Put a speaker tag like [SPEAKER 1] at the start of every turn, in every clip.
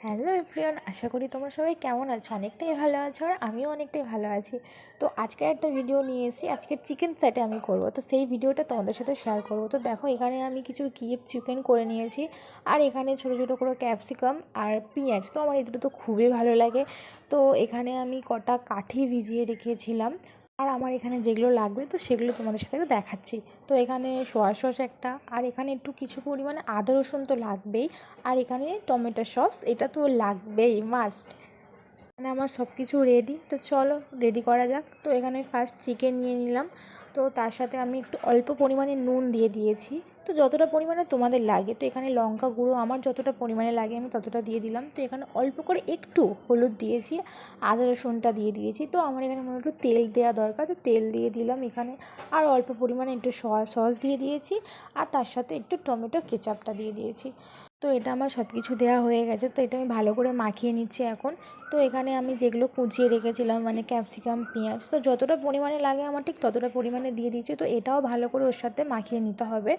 [SPEAKER 1] Hello everyone, আশা করি তোমরা সবাই কেমন আছো। অনেকটাই ভালো আছো আর আমিও অনেকটাই ভালো আছি। তো আজকে একটা ভিডিও নিয়ে এসেছি। আজকে চিকেন স্যাটে আমি করব, তো সেই ভিডিওটা তোমাদের সাথে শেয়ার করব। তো দেখো, এখানে আমি কিছু চিকেন করে নিয়েছি, আর এখানে ছোটো ছোটো করে ক্যাপসিকাম আর পেঁয়াজ। তো আমার এই দুটো তো খুবই ভালো লাগে। তো এখানে আমি কটা কাঠি ভিজিয়ে রেখেছিলাম, আর আমার এখানে যেগুলো লাগবে তো সেগুলো তোমাদের সাথে দেখাচ্ছি। তো এখানে সয়া সস একটা, আর এখানে একটু কিছু পরিমাণে আদা রসুন তো লাগবেই, আর এখানে টমেটো সস এটা তো লাগবেই, মাস্ট। মানে আমার সব কিছু রেডি, তো চলো রেডি করা যাক। তো এখানে ফার্স্ট চিকেন নিয়ে নিলাম, তো তার সাথে আমি একটু অল্প পরিমাণে নুন দিয়ে দিয়েছি, তো যতটা পরিমাণে তোমাদের লাগে। তো এখানে লঙ্কা গুঁড়ো আমার যতটা পরিমাণে লাগে আমি ততটা দিয়ে দিলাম। তো এখানে অল্প করে একটু হলুদ দিয়েছি, আদা রসুনটা দিয়ে দিয়েছি। তো আমার এখানে মনে একটু তেল দেওয়া দরকার, তো তেল দিয়ে দিলাম এখানে। আর অল্প পরিমাণে একটু সয়া সস দিয়ে দিয়েছি, আর তার সাথে একটু টমেটো কেচাপটা দিয়ে দিয়েছি। তো এটা আমার সব কিছু দেওয়া হয়ে গেছে, তো এটা আমি ভালো করে মাখিয়ে নিচ্ছি এখন। তো এখানে আমি যেগুলো কুচিয়ে রেখেছিলাম মানে ক্যাপসিকাম পেঁয়াজ, তো যতটা পরিমাণে লাগে আমার ঠিক ততটা পরিমাণে দিয়ে দিয়েছি। তো এটাও ভালো করে ওর সাথে মাখিয়ে নিতে হবে।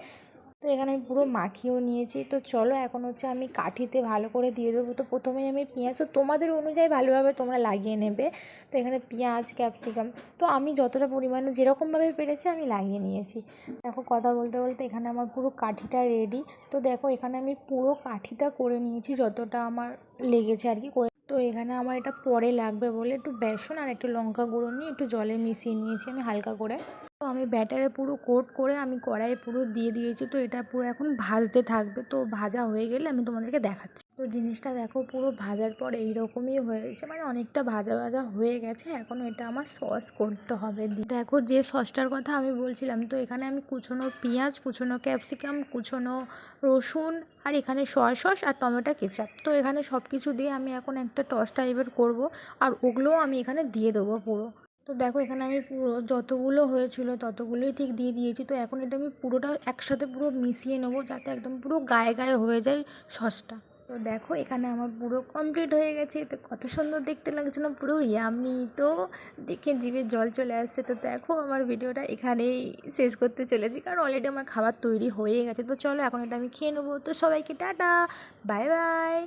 [SPEAKER 1] তো এখানে আমি পুরো মাখিয়েও নিয়েছি। তো চলো এখন হচ্ছে আমি কাঠিতে ভালো করে দিয়ে দেবো। তো প্রথমেই আমি পেঁয়াজ, তো তোমাদের অনুযায়ী ভালোভাবে তোমরা লাগিয়ে নেবে। তো এখানে পেঁয়াজ ক্যাপসিকাম তো আমি যতটা পরিমাণে যেরকমভাবে পেরেছি আমি লাগিয়ে নিয়েছি। দেখো, কথা বলতে বলতে এখানে আমার পুরো কাঠিটা রেডি। তো দেখো, এখানে আমি পুরো কাঠিটা করে নিয়েছি যতটা আমার লেগেছে আর কি করে। তো এখানে আমার এটা পরে লাগবে বলে একটু বেসন আর একটু লঙ্কা গুঁড়ো নিয়ে একটু জলে মিশিয়ে নিয়েছি আমি হালকা করে। তো আমি ব্যাটারে পুরো কোট করে আমি কড়াইয়ে পুরো দিয়ে দিয়েছি। তো এটা পুরো এখন ভাজতে থাকবে, তো ভাজা হয়ে গেলে আমি তোমাদেরকে দেখাচ্ছি। তো জিনিসটা দেখো, পুরো ভাজার পর এইরকমই হয়েছে, মানে অনেকটা ভাজা ভাজা হয়ে গেছে। এখন এটা আমার সস করতে হবে। দেখো, যে সসটার কথা আমি বলছিলাম, তো এখানে আমি কুচনো পেঁয়াজ, কুচনো ক্যাপসিকাম, কুচনো রসুন, আর এখানে সয়া সস আর টমেটো কেচাপ, তো এখানে সব কিছু দিয়ে আমি এখন একটা টস টাইপের করবো, আর ওগুলোও আমি এখানে দিয়ে দেবো পুরো। তো দেখো, এখানে আমি পুরো যতগুলো হয়েছিল ততগুলোই ঠিক দিয়ে দিয়েছি। তো এখন এটা আমি পুরোটা একসাথে পুরো মিশিয়ে নেবো, যাতে একদম পুরো গায়ে গায়ে হয়ে যায় সসটা। তো দেখো, এখানে আমার পুরো কমপ্লিট হয়ে গেছে। তো কত সুন্দর দেখতে লাগছে না, পুরো ইয়ামি। তো দেখে জিভে জল চলে আসছে। তো দেখো, আমার ভিডিওটা এখানেই শেষ করতে চলেছি, কারণ অলরেডি আমার খাবার তৈরি হয়ে গেছে। তো চলো এখন এটা আমি খেয়ে নেবো। তো সবাইকে টাটা, বাই বাই।